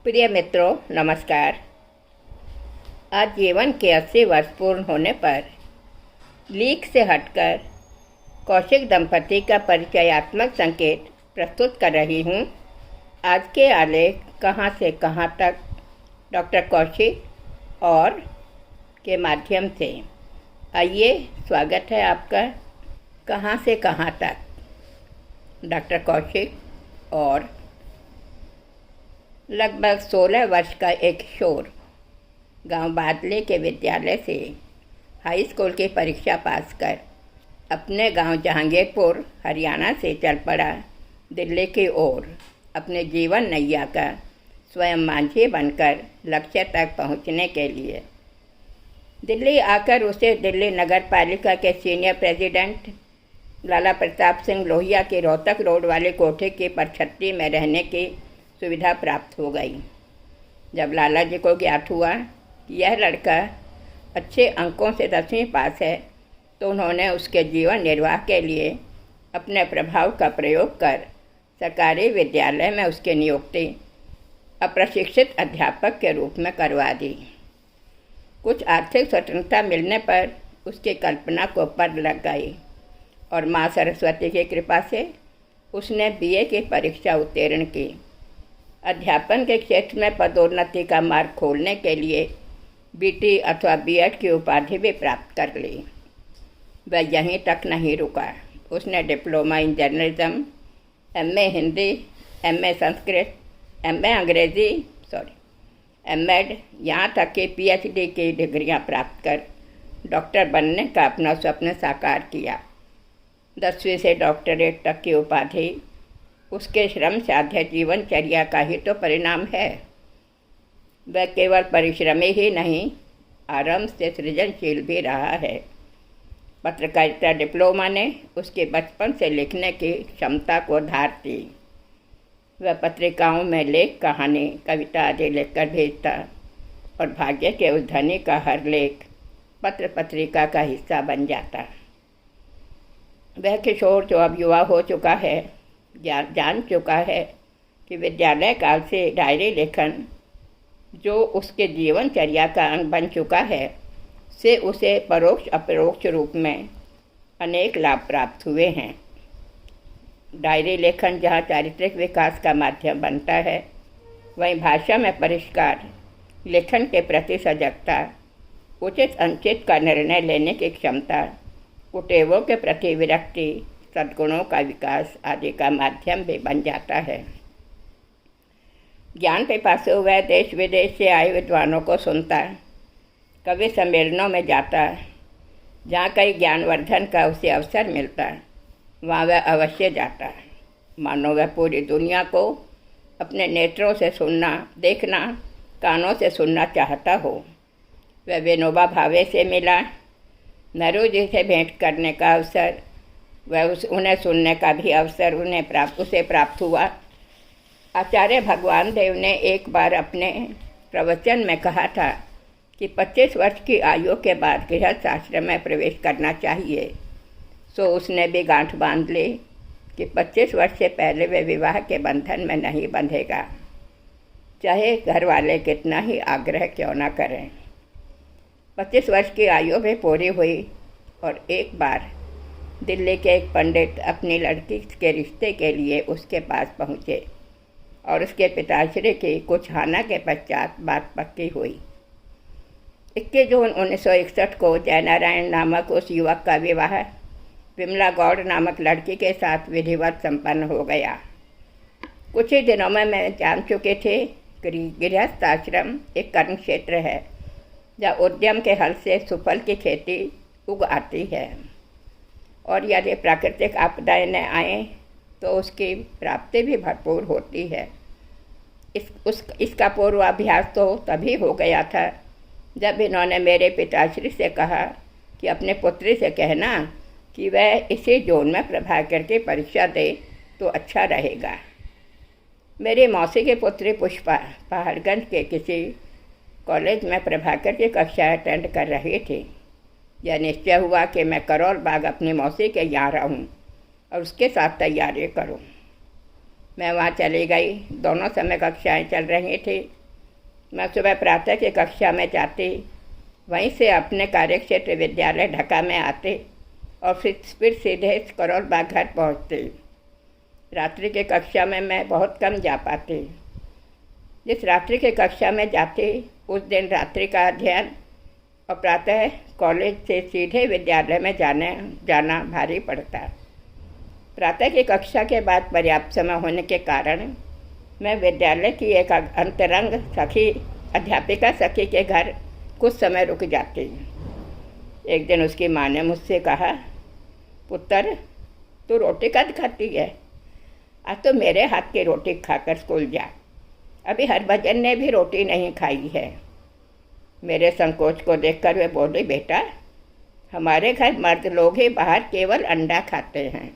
प्रिय मित्रों, नमस्कार। आज जीवन के 80 वर्ष पूर्ण होने पर लीक से हटकर कौशिक दंपति का परिचयात्मक संकेत प्रस्तुत कर रही हूँ। आज के आलेख कहाँ से कहाँ तक डॉक्टर कौशिक और के माध्यम से। आइए, स्वागत है आपका। कहाँ से कहाँ तक डॉक्टर कौशिक और लगभग 16 वर्ष का एक किशोर गांव बादले के विद्यालय से हाई स्कूल की परीक्षा पास कर अपने गांव जहांगीरपुर हरियाणा से चल पड़ा दिल्ली की ओर अपने जीवन नैया का स्वयं मांझी बनकर लक्ष्य तक पहुंचने के लिए। दिल्ली आकर उसे दिल्ली नगर पालिका के सीनियर प्रेसिडेंट लाला प्रताप सिंह लोहिया की रोहतक रोड वाले कोठे की परछत्ती में रहने की सुविधा प्राप्त हो गई। जब लाला जी को ज्ञात हुआ कि यह लड़का अच्छे अंकों से 10वीं पास है, तो उन्होंने उसके जीवन निर्वाह के लिए अपने प्रभाव का प्रयोग कर सरकारी विद्यालय में उसकी नियुक्ति अप्रशिक्षित अध्यापक के रूप में करवा दी। कुछ आर्थिक स्वतंत्रता मिलने पर उसकी कल्पना को पर लग गई और माँ सरस्वती की कृपा से उसने बीए की परीक्षा उत्तीर्ण की। अध्यापन के क्षेत्र में पदोन्नति का मार्ग खोलने के लिए बीटी अथवा बीएड की उपाधि भी प्राप्त कर ली। वह यहीं तक नहीं रुका। उसने diploma in journalism, MA Hindi, MA Sanskrit, MA अंग्रेजी, एमएड, यहाँ तक कि पीएचडी की डिग्रियाँ प्राप्त कर डॉक्टर बनने का अपना स्वप्न साकार किया। 10वीं से डॉक्टरेट तक की उपाधि उसके श्रम साध्य जीवनचर्या का ही तो परिणाम है। वह केवल परिश्रमी ही नहीं, आरंभ से सृजनशील भी रहा है। पत्रकारिता डिप्लोमा ने उसके बचपन से लिखने की क्षमता को धार दी। वह पत्रिकाओं में लेख, कहानी, कविता आदि लिखकर भेजता और भाग्य के उस धनी का हर लेख पत्र पत्रिका का हिस्सा बन जाता। वह किशोर जो अब युवा हो चुका है, जान चुका है कि विद्यालय काल से डायरी लेखन जो उसके जीवनचर्या का अंग बन चुका है, से उसे परोक्ष अपरोक्ष रूप में अनेक लाभ प्राप्त हुए हैं। डायरी लेखन जहाँ चारित्रिक विकास का माध्यम बनता है, वहीं भाषा में परिष्कार, लेखन के प्रति सजगता, उचित अनुचित का निर्णय लेने की क्षमता, कुटेवों के प्रति विरक्ति, सद्गुणों का विकास आदि का माध्यम भी बन जाता है। ज्ञान पिपासु वह देश विदेश से आए विद्वानों को सुनता, कवि सम्मेलनों में जाता। जहाँ कई ज्ञानवर्धन का उसे अवसर मिलता, वहाँ वह अवश्य जाता। मानो वह पूरी दुनिया को अपने नेत्रों से सुनना, देखना, कानों से सुनना चाहता हो। वह विनोबा भावे से मिला, नेहरू जी से भेंट करने का अवसर, उन्हें सुनने का भी अवसर उसे प्राप्त हुआ। आचार्य भगवान देव ने एक बार अपने प्रवचन में कहा था कि 25 वर्ष की आयु के बाद गृहस्थ आश्रम में प्रवेश करना चाहिए। सो उसने भी गांठ बांध ली कि 25 वर्ष से पहले वे विवाह के बंधन में नहीं बंधेगा, चाहे घर वाले कितना ही आग्रह क्यों न करें। 25 वर्ष की आयु भी पूरी हुई और एक बार दिल्ली के एक पंडित अपनी लड़की के रिश्ते के लिए उसके पास पहुँचे और उसके पिताश्री की कुछ हाना के पश्चात बात पक्की हुई। 21 जून 1961 को जयनारायण नामक उस युवक का विवाह विमला गौड़ नामक लड़की के साथ विधिवत संपन्न हो गया। कुछ ही दिनों में मैं जान चुके थे कि गृहस्थ आश्रम एक कर्म क्षेत्र है, जहाँ उद्यम के हल से सुफल की खेती उग आती है और यदि प्राकृतिक आपदाएं न आएँ तो उसकी प्राप्ति भी भरपूर होती है। इसका पूर्वाभ्यास तो तभी हो गया था जब इन्होंने मेरे पिताश्री से कहा कि अपने पुत्री से कहना कि वह इसी जून में प्रभाकर की परीक्षा दे तो अच्छा रहेगा। मेरी मौसी की पुत्री पुष्पा पहाड़गंज के किसी कॉलेज में प्रभाकर की कक्षा अटेंड कर रही थी। यह निश्चय हुआ कि मैं करोल बाग अपनी मौसी के यहाँ रहूँ और उसके साथ तैयारी करूँ। मैं वहाँ चली गई। दोनों समय कक्षाएं चल रही थी। मैं सुबह प्रातः की कक्षा में जाती, वहीं से अपने कार्यक्षेत्र विद्यालय ढाका में आते और फिर सीधे करोल बाग घर पहुँचती। रात्रि की कक्षा में मैं बहुत कम जा पाती। जिस रात्रि की कक्षा में जाती उस दिन रात्रि का अध्ययन और प्रातः कॉलेज से सीधे विद्यालय में जाना भारी पड़ता। प्रातः की कक्षा के बाद पर्याप्त समय होने के कारण मैं विद्यालय की एक अंतरंग सखी अध्यापिका सखी के घर कुछ समय रुक जाती। एक दिन उसकी माँ ने मुझसे कहा, पुत्र तू रोटी कब खाती है? आज तो मेरे हाथ की रोटी खाकर स्कूल जा। अभी हरभजन ने भी रोटी नहीं खाई है। मेरे संकोच को देखकर वे बोली, बेटा हमारे घर मर्द लोग ही बाहर केवल अंडा खाते हैं,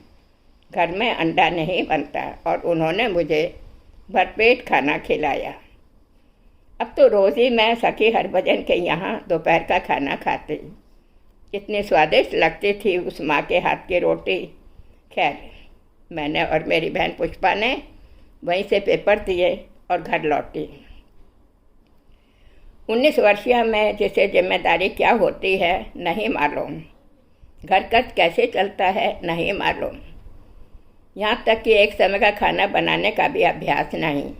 घर में अंडा नहीं बनता। और उन्होंने मुझे भरपेट खाना खिलाया। अब तो रोज़ ही मैं सखी हरभजन के यहाँ दोपहर का खाना खाती। कितनी स्वादिष्ट लगती थी उस माँ के हाथ की रोटी। खैर, मैंने और मेरी बहन पुष्पा ने वहीं से पेपर दिए और घर लौटी। 19 वर्षीय में जिसे जिम्मेदारी क्या होती है नहीं मालूम, घर खर्च कैसे चलता है नहीं मालूम, यहाँ तक कि एक समय का खाना बनाने का भी अभ्यास नहीं।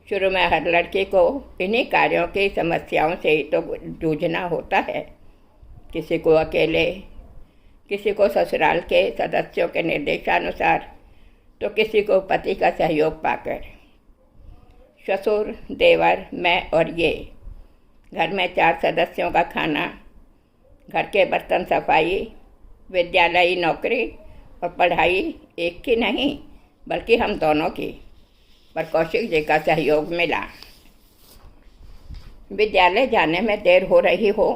शुरू में हर लड़की को इन्हीं कार्यों की समस्याओं से ही तो जूझना होता है। किसी को अकेले, किसी को ससुराल के सदस्यों के निर्देशानुसार, तो किसी को पति का सहयोग पाकर। ससुर, देवर, मैं और ये घर में 4 सदस्यों का खाना, घर के बर्तन सफाई, विद्यालयी नौकरी और पढ़ाई एक की नहीं बल्कि हम दोनों की। पर कौशिक जी का सहयोग मिला। विद्यालय जाने में देर हो रही हो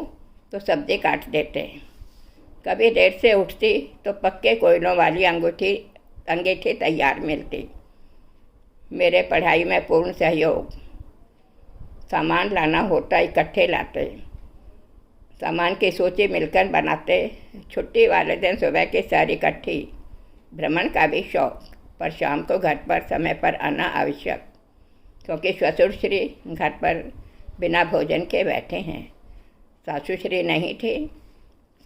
तो सब्जी काट देते। कभी देर से उठती तो पक्के कोयलों वाली अंगीठी तैयार मिलती। मेरे पढ़ाई में पूर्ण सहयोग। सामान लाना होता इकट्ठे लाते। सामान की सूची मिलकर बनाते। छुट्टी वाले दिन सुबह की सैर इकट्ठी। भ्रमण का भी शौक, पर शाम को घर पर समय पर आना आवश्यक, क्योंकि ससुर श्री घर पर बिना भोजन के बैठे हैं। सासू श्री नहीं थे,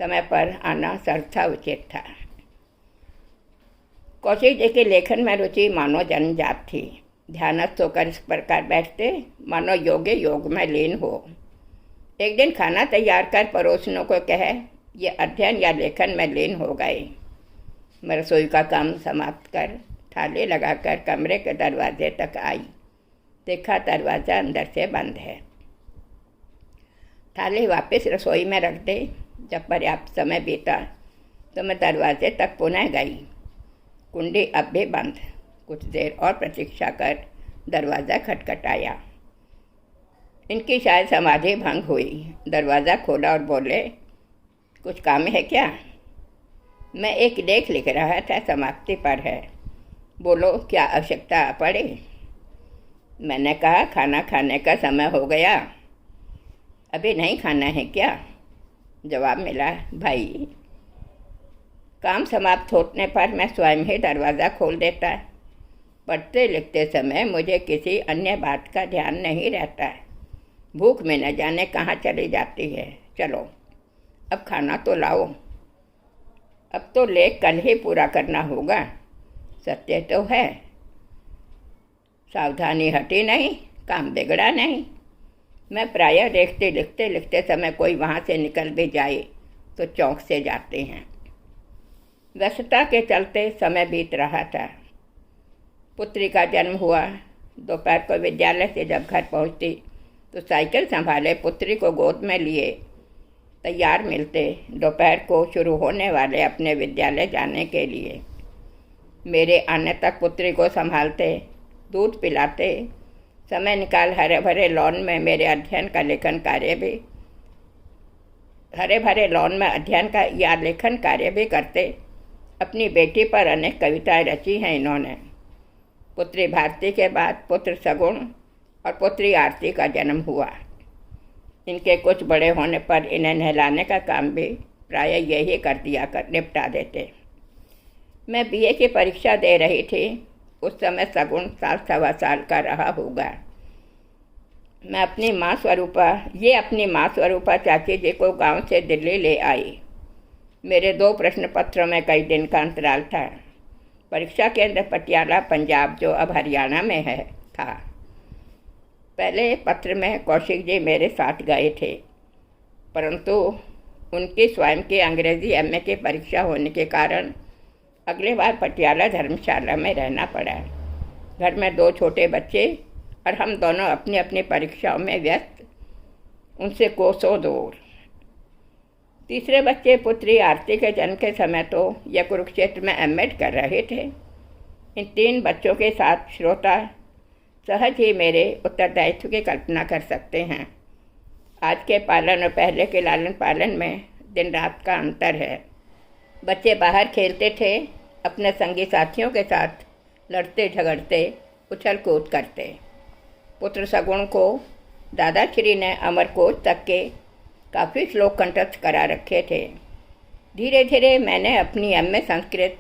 समय पर आना सर्वथा उचित था। कौशिक जी के लेखन में रुचि मानो जन्मजात थी। ध्यानस्थ होकर इस प्रकार बैठते मानो योगे योग में लीन हो। एक दिन खाना तैयार कर पड़ोसियों को कहे ये अध्ययन या लेखन में लीन हो गए। मैं रसोई का काम समाप्त कर थाली लगाकर कमरे के दरवाजे तक आई। देखा दरवाज़ा अंदर से बंद है। थाली वापस रसोई में रख दे। जब पर्याप्त समय बीता तो मैं दरवाजे तक पुनः गई। कुंडी अब भी बंद। कुछ देर और प्रतीक्षा कर दरवाज़ा खटखटाया। इनकी शायद समाधि भंग हुई। दरवाज़ा खोला और बोले, कुछ काम है क्या? मैं एक लेख लिख रहा था, समाप्ति पर है। बोलो, क्या आवश्यकता पड़े? मैंने कहा, खाना खाने का समय हो गया। अभी नहीं खाना है क्या? जवाब मिला, भाई काम समाप्त होने पर मैं स्वयं ही दरवाज़ा खोल देता। पढ़ते लिखते समय मुझे किसी अन्य बात का ध्यान नहीं रहता। भूख में न जाने कहाँ चली जाती है। चलो अब खाना तो लाओ। अब तो लेख कल ही पूरा करना होगा। सत्य तो है, सावधानी हटी नहीं, काम बिगड़ा नहीं। मैं प्रायः देखते लिखते समय कोई वहाँ से निकल भी जाए तो चौंक से जाते हैं। व्यस्तता के चलते समय बीत रहा था। पुत्री का जन्म हुआ। दोपहर को विद्यालय से जब घर पहुँचती तो साइकिल संभाले पुत्री को गोद में लिए तैयार मिलते दोपहर को शुरू होने वाले अपने विद्यालय जाने के लिए। मेरे आने तक पुत्री को संभालते, दूध पिलाते, समय निकाल हरे भरे लॉन में मेरे अध्ययन का लेखन कार्य भी लेखन कार्य भी करते। अपनी बेटी पर अनेक कविताएं रची हैं इन्होंने। पुत्री भारती के बाद पुत्र सगुण और पुत्री आरती का जन्म हुआ। इनके कुछ बड़े होने पर इन्हें नहलाने का काम भी प्रायः यही कर निपटा देते। मैं बीए की परीक्षा दे रही थी उस समय सगुण 7-7.25 का रहा होगा। मैं अपनी माँ स्वरूपा चाची जी को गांव से दिल्ली ले आई। मेरे 2 प्रश्न पत्रों में कई दिन का अंतराल था। परीक्षा केंद्र पटियाला पंजाब, जो अब हरियाणा में है, था। पहले पत्र में कौशिक जी मेरे साथ गए थे, परंतु उनकी स्वयं की अंग्रेजी एमए की परीक्षा होने के कारण अगले बार पटियाला धर्मशाला में रहना पड़ा। घर में 2 छोटे बच्चे और हम दोनों अपनी अपनी परीक्षाओं में व्यस्त, उनसे कोसों दूर। तीसरे बच्चे पुत्री आरती के जन्म के समय तो यह कुरुक्षेत्र में एमएड कर रहे थे। इन 3 बच्चों के साथ श्रोता सहज ही मेरे उत्तरदायित्व की कल्पना कर सकते हैं। आज के पालन और पहले के लालन पालन में दिन रात का अंतर है। बच्चे बाहर खेलते थे, अपने संगी साथियों के साथ लड़ते झगड़ते उछल कूद करते। पुत्र सगुण को दादाश्री ने अमरकोश तक के काफ़ी श्लोक कंठस्थ करा रखे थे। धीरे धीरे मैंने अपनी MA Sanskrit,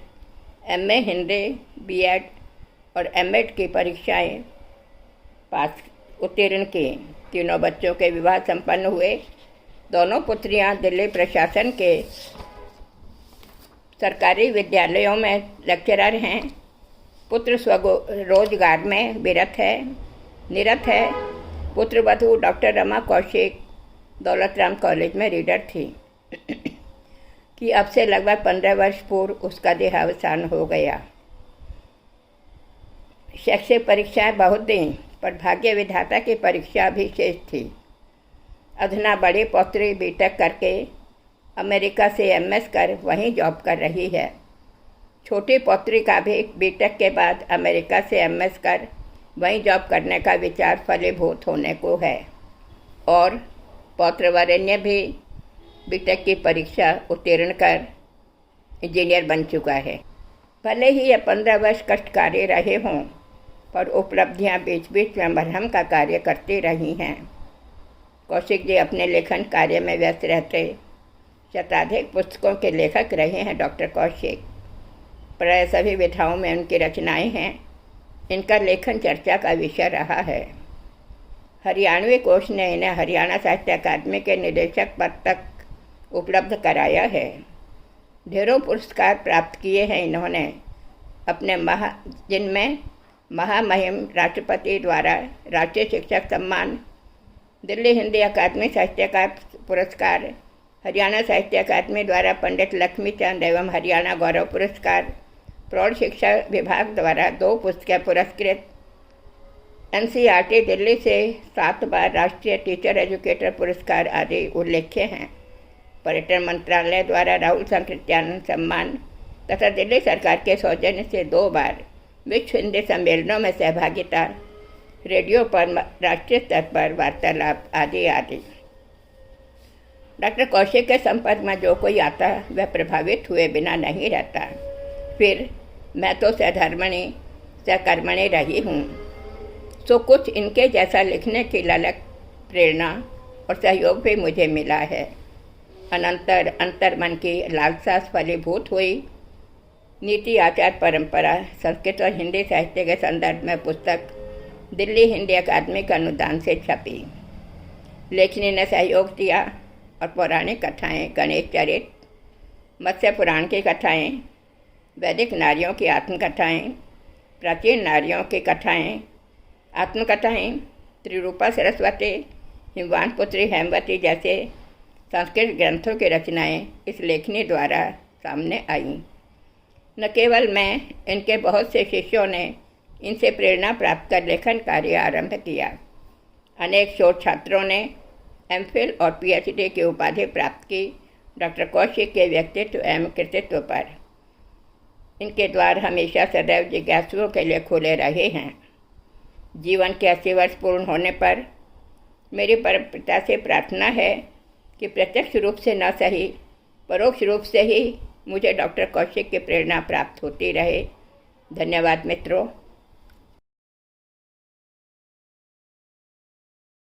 MA Hindi, BEd और एमएड की परीक्षाएं पास उत्तीर्ण की। तीनों बच्चों के विवाह संपन्न हुए। दोनों पुत्रियां दिल्ली प्रशासन के सरकारी विद्यालयों में लेक्चरर हैं। पुत्र रोजगार में निरत है। पुत्र वधू डॉक्टर रमा कौशिक दौलतराम कॉलेज में रीडर थी कि अब से लगभग 15 वर्ष पूर्व उसका देहावसान हो गया। शैक्षिक परीक्षाएं बहुत दी, पर भाग्य विधाता की परीक्षा भी शेष थी। अधुना बड़ी पौत्री बीटेक करके अमेरिका से एमएस कर वहीं जॉब कर रही है। छोटी पौत्री का भी बीटेक के बाद अमेरिका से एमएस कर वहीं जॉब करने का विचार फलीभूत होने को है, और पौत्रवरेण्य भी बीटेक की परीक्षा उत्तीर्ण कर इंजीनियर बन चुका है। भले ही यह 15 वर्ष कष्टकारी रहे हों, पर उपलब्धियां बीच बीच में मरहम का कार्य करती रही हैं। कौशिक जी अपने लेखन कार्य में व्यस्त रहते शताधिक पुस्तकों के लेखक रहे हैं। डॉक्टर कौशिक प्राय सभी विधाओं में उनकी रचनाएं हैं। इनका लेखन चर्चा का विषय रहा है। हरियाणवी कोश ने इन्हें हरियाणा साहित्य अकादमी के निदेशक पद तक उपलब्ध कराया है। ढेरों पुरस्कार प्राप्त किए हैं इन्होंने अपने जिनमें महामहिम राष्ट्रपति द्वारा राष्ट्रीय शिक्षक सम्मान, दिल्ली हिंदी अकादमी साहित्यकार पुरस्कार, हरियाणा साहित्य अकादमी द्वारा पंडित लक्ष्मीचंद एवं हरियाणा गौरव पुरस्कार, प्रौढ़ शिक्षा विभाग द्वारा 2 पुस्तकें पुरस्कृत, एनसीईआरटी दिल्ली से 7 बार राष्ट्रीय टीचर एजुकेटर पुरस्कार आदि उल्लेख्य हैं। पर्यटन मंत्रालय द्वारा राहुल संकृत्यानंद सम्मान तथा दिल्ली सरकार के सौजन्य से 2 बार विश्व हिंदी सम्मेलनों में सहभागिता, रेडियो पर राष्ट्रीय स्तर पर वार्तालाप आदि आदि। डॉक्टर कौशिक के संपर्क में जो कोई आता वह प्रभावित हुए बिना नहीं रहता। फिर मैं तो सहकर्मणी रही हूँ, तो कुछ इनके जैसा लिखने की ललक, प्रेरणा और सहयोग भी मुझे मिला है। अंतर्मन की लालसा फलीभूत हुई। नीति आचार परंपरा संस्कृत और हिंदी साहित्य के संदर्भ में पुस्तक दिल्ली हिंदी अकादमी के अनुदान से छपी। लेखनी ने सहयोग दिया और पौराणिक कथाएं, गणेश चरित, मत्स्य पुराण की कथाएं, वैदिक नारियों की आत्मकथाएं, प्राचीन नारियों की कथाएं, आत्मकथाएं, त्रिरूपा सरस्वती, हिमवान पुत्री हेमवती जैसे संस्कृत ग्रंथों की रचनाएं इस लेखनी द्वारा सामने आईं। न केवल मैं, इनके बहुत से शिष्यों ने इनसे प्रेरणा प्राप्त कर लेखन कार्य आरंभ किया। अनेक शोध छात्रों ने एमफिल और पीएचडी की उपाधि प्राप्त की डॉक्टर कौशिक के व्यक्तित्व एवं कृतित्व पर। इनके द्वार हमेशा सदैव जिज्ञासुओं के लिए खुले रहे हैं। जीवन के 80 वर्ष पूर्ण होने पर मेरी परमपिता से प्रार्थना है कि प्रत्यक्ष रूप से न सही, परोक्ष रूप से ही मुझे डॉक्टर कौशिक की प्रेरणा प्राप्त होती रहे। धन्यवाद मित्रों।